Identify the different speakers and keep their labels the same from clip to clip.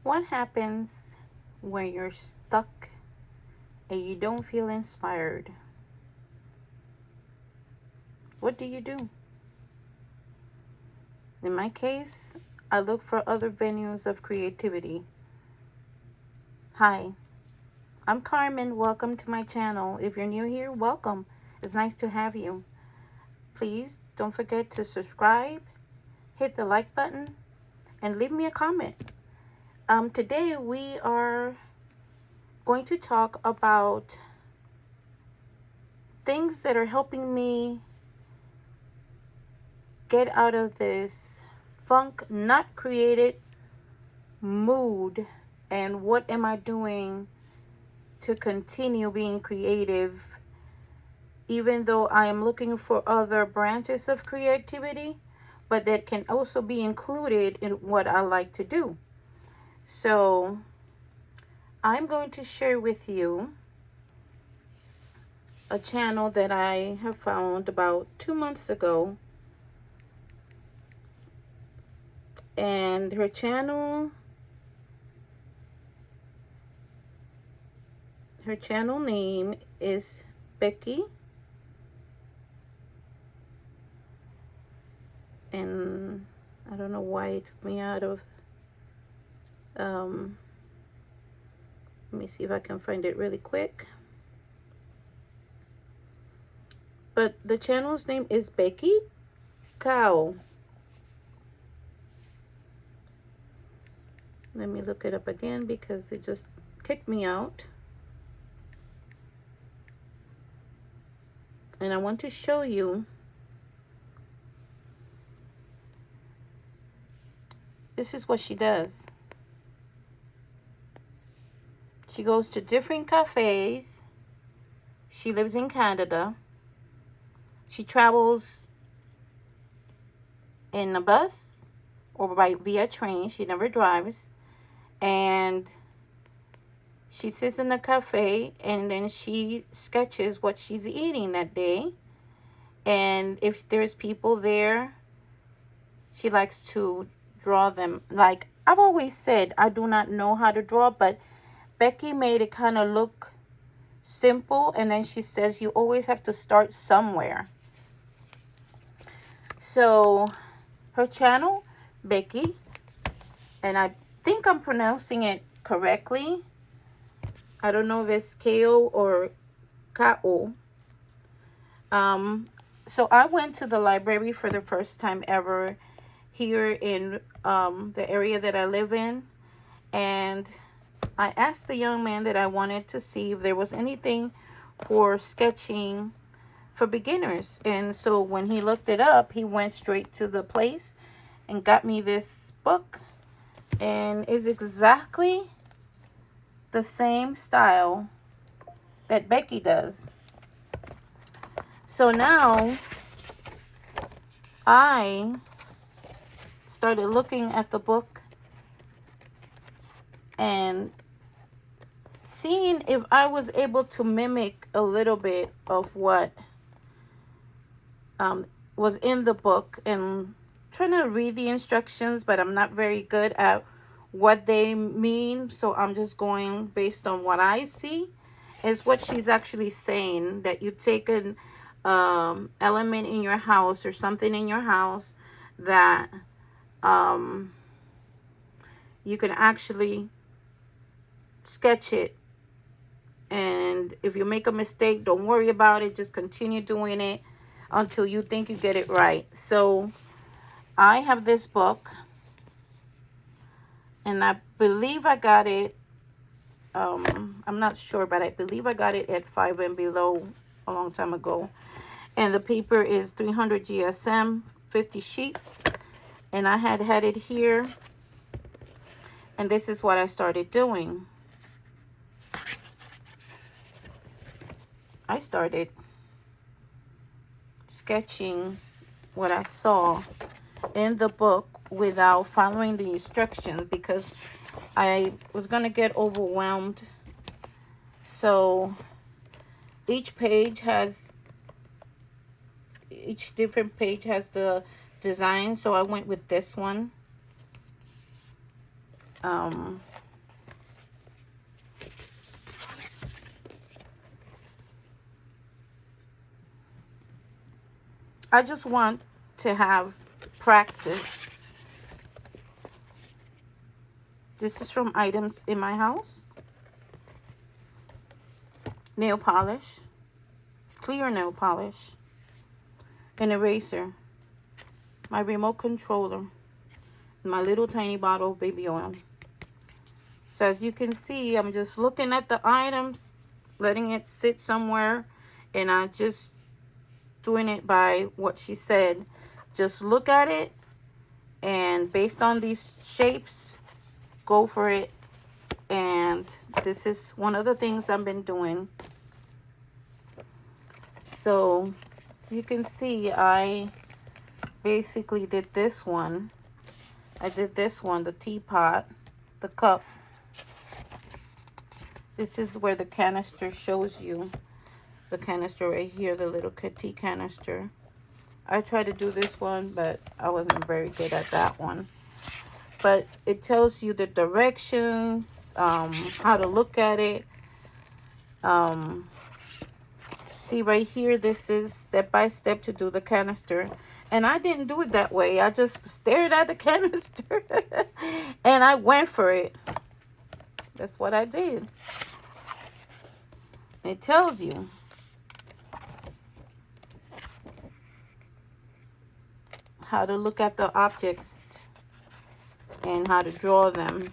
Speaker 1: What happens when you're stuck and you don't feel inspired? What do you do? In my case, I look for other venues of creativity. Hi, I'm Carmen. Welcome to my channel. If you're new here, welcome. It's nice to have you. Please don't forget to subscribe, hit the like button, and leave me a comment. Today we are going to talk about things that are helping me get out of this funk, not created mood, and what am I doing to continue being creative, even though I am looking for other branches of creativity, but that can also be included in what I like to do. So I'm going to share with you a channel that I have found about 2 months ago. And her channel name is Becky. And I don't know why it took me out of let me see if I can find it really quick. But the channel's name is Becky Cow. Let me look it up again because it just kicked me out. And I want to show you. This is what she does. She goes to different cafes. She lives in Canada. She travels in a bus or via train. She never drives. And she sits in the cafe and then she sketches what she's eating that day. And if there's people there, she likes to draw them. Like I've always said, I do not know how to draw, but Becky made it kind of look simple. And then she says you always have to start somewhere. So her channel, Becky, and I think I'm pronouncing it correctly. I don't know if it's K-O or K-O. So I went to the library for the first time ever here in the area that I live in. And I asked the young man that I wanted to see if there was anything for sketching for beginners. And so when he looked it up, he went straight to the place and got me this book. And it's exactly the same style that Becky does. So now I started looking at the book and seeing if I was able to mimic a little bit of what was in the book, and trying to read the instructions, but I'm not very good at what they mean. So I'm just going based on what I see. Is what she's actually saying, that you take an element in your house or something in your house that you can actually sketch it. And if you make a mistake, don't worry about it. Just continue doing it until you think you get it right. So I have this book, and I believe I got it. I'm not sure, but I believe I got it at 5 and Below a long time ago. And the paper is 300 GSM, 50 sheets. And I had it here. And this is what I started doing. I started sketching what I saw in the book without following the instructions because I was going to get overwhelmed. So each different page has the design. So I went with this one. um, I just want to have practice. This is from items in my house. Nail polish, clear nail polish, an eraser, my remote controller, my little tiny bottle of baby oil. So as you can see, I'm just looking at the items, letting it sit somewhere, and I just doing it by what she said. Just look at it, and based on these shapes, go for it. And this is one of the things I've been doing. So you can see I basically did this one. I did this one, the teapot, the cup. This is where the canister shows you. The canister right here, the little tea canister. I tried to do this one, but I wasn't very good at that one. But it tells you the directions, how to look at it. See right here, this is step by step to do the canister. And I didn't do it that way. I just stared at the canister and I went for it. That's what I did. It tells you. How to look at the objects and how to draw them.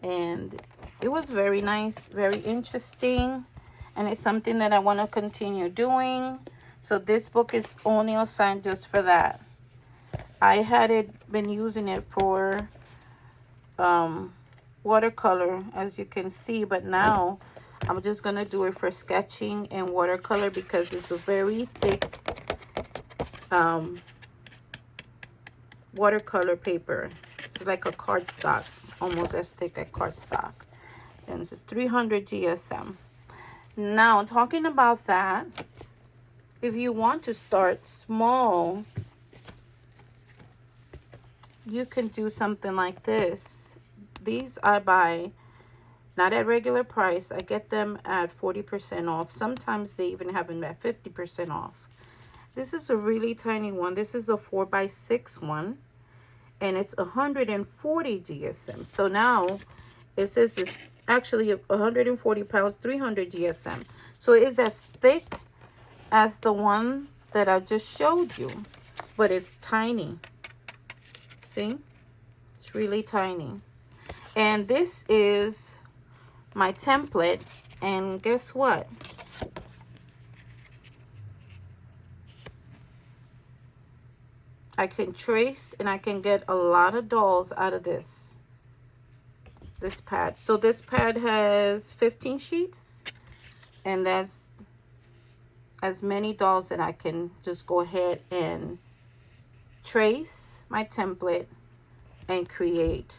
Speaker 1: And it was very nice, very interesting. And it's something that I want to continue doing. So this book is only assigned just for that. I had been using it for watercolor, as you can see, but now I'm just gonna do it for sketching and watercolor because it's a very thick watercolor paper. It's like a cardstock, almost as thick as cardstock. And it's 300 GSM. Now, talking about that, if you want to start small, you can do something like this. These I buy not at regular price. I get them at 40% off. Sometimes they even have them at 50% off. This is a really tiny one. This is a 4x6 one, and it's 140 GSM. So now it says it's actually 140 pounds, 300 GSM. So it's as thick as the one that I just showed you, but it's tiny. See? It's really tiny. And this is my template. And guess what? I can trace and I can get a lot of dolls out of this pad. So this pad has 15 sheets, and that's as many dolls that I can just go ahead and trace my template and create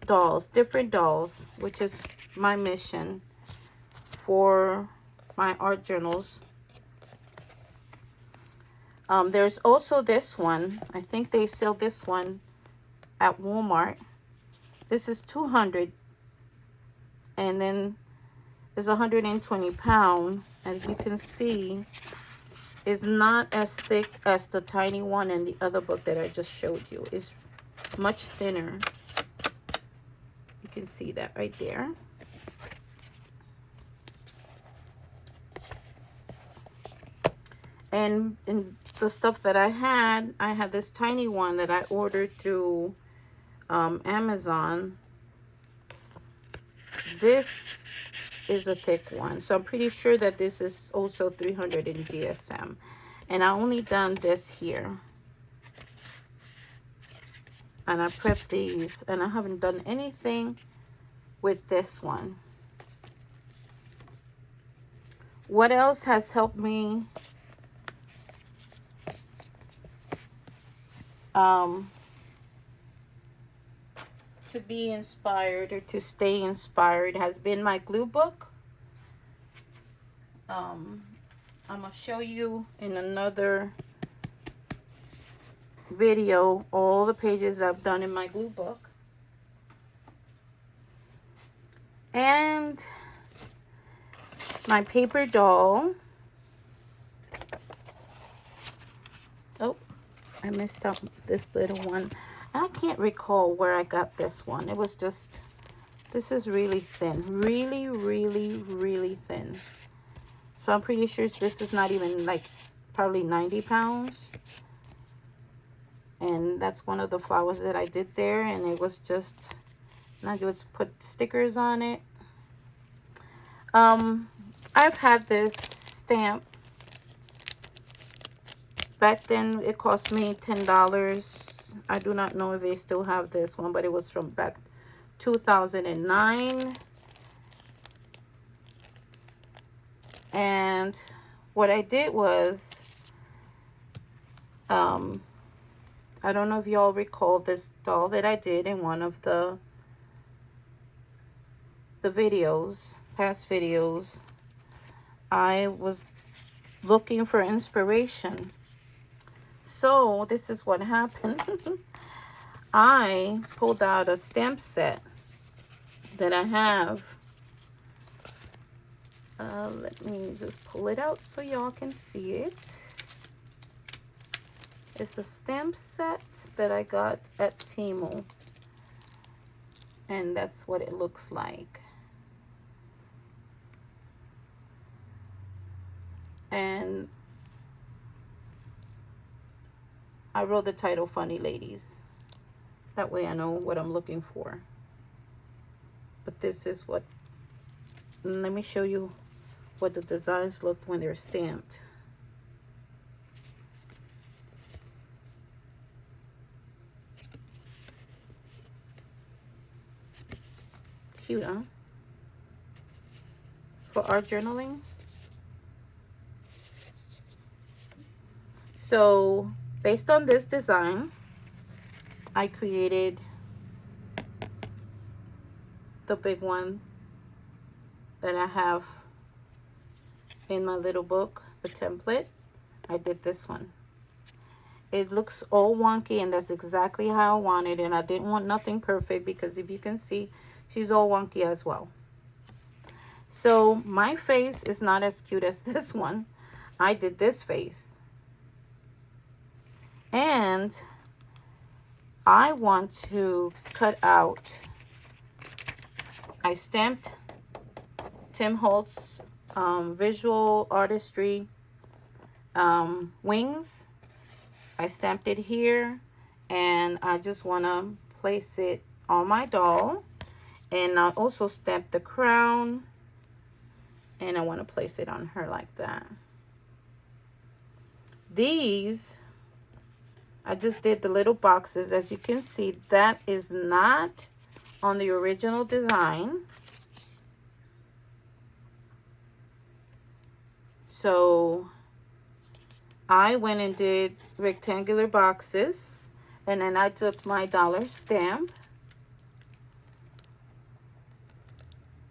Speaker 1: dolls, different dolls, which is my mission for my art journals. There's also this one. I think they sell this one at Walmart. This is 200, and then there's 120 pound. As you can see, is not as thick as the tiny one in the other book that I just showed you. It's much thinner. You can see that right there. And in the stuff that I have this tiny one that I ordered through Amazon. This is a thick one, so I'm pretty sure that this is also 300 in GSM. And I only done this here, and I prepped these, and I haven't done anything with this one. What else has helped me to be inspired or to stay inspired has been my glue book. I'm gonna show you in another video all the pages I've done in my glue book. And my paper doll. Oh, I missed out this little one. I can't recall where I got this one. It was just, this is really thin. Really, really, really thin. So I'm pretty sure this is not even like probably 90 pounds. And that's one of the flowers that I did there. And it was just, and I just put stickers on it. I've had this stamp. Back then it cost me $10. I do not know if they still have this one, but it was from back 2009. And what I did was, I don't know if y'all recall this doll that I did in one of the videos, past videos. I was looking for inspiration. So this is what happened. I pulled out a stamp set that I have. Let me just pull it out so y'all can see it. It's a stamp set that I got at Temu. And that's what it looks like. And I wrote the title Funny Ladies. That way I know what I'm looking for. But this is what, let me show you what the designs look when they're stamped. Cute, huh? For art journaling. So based on this design, I created the big one that I have in my little book, the template. I did this one. It looks all wonky, and that's exactly how I wanted it. And I didn't want nothing perfect because if you can see, she's all wonky as well. So my face is not as cute as this one. I did this face. And I want to cut out, I stamped Tim Holtz Visual Artistry wings. I stamped it here, and I just want to place it on my doll. And I also stamped the crown, and I want to place it on her like that. These, I just did the little boxes. As you can see, that is not on the original design. So I went and did rectangular boxes, and then I took my dollar stamp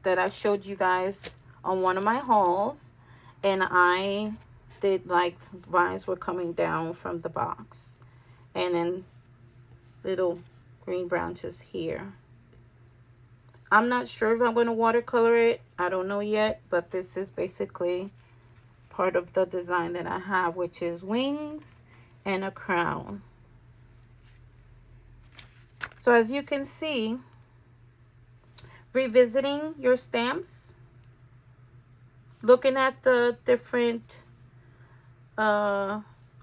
Speaker 1: that I showed you guys on one of my hauls, and I did like vines were coming down from the box, and then little green branches here. I'm not sure if I'm going to watercolor it. I don't know yet, but this is basically part of the design that I have, which is wings and a crown. So as you can see, revisiting your stamps, looking at the different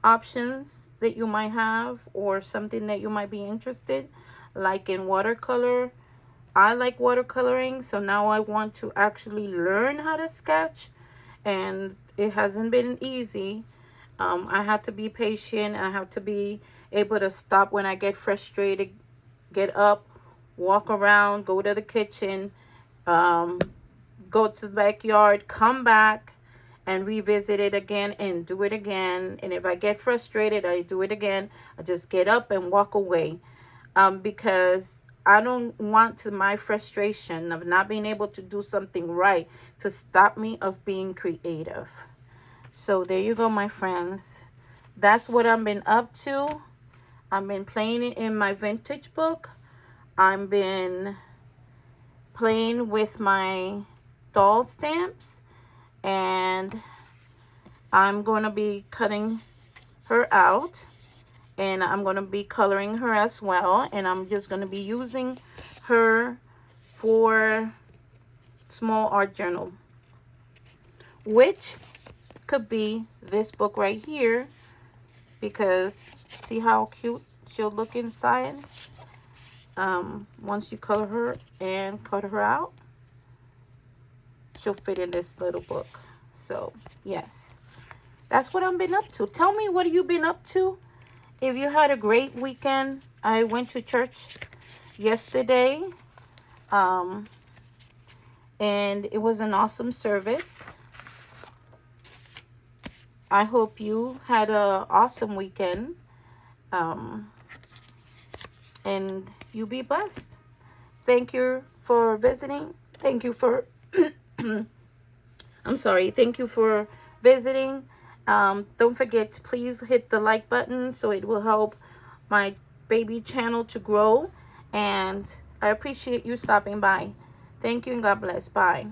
Speaker 1: options that you might have, or something that you might be interested, like in watercolor. I like watercoloring, so now I want to actually learn how to sketch, and it hasn't been easy. I have to be patient. I have to be able to stop when I get frustrated, get up, walk around, go to the kitchen, go to the backyard, come back and revisit it again and do it again. And if I get frustrated, I do it again. I just get up and walk away, because I don't want my frustration of not being able to do something right to stop me of being creative. So there you go, my friends. That's what I've been up to. I've been playing it in my vintage book. I've been playing with my doll stamps, and I'm going to be cutting her out, and I'm going to be coloring her as well, and I'm just going to be using her for small art journal, which could be this book right here, because see how cute she'll look inside. Once you color her and cut her out, she'll fit in this little book. So yes, that's what I've been up to. Tell me, what have you been up to? If you had a great weekend. I went to church yesterday, and it was an awesome service. I hope you had an awesome weekend, and you be blessed. Thank you for visiting. Thank you for I'm sorry. Thank you for visiting. Don't forget to please hit the like button, so it will help my baby channel to grow. And I appreciate you stopping by. Thank you, and God bless. Bye.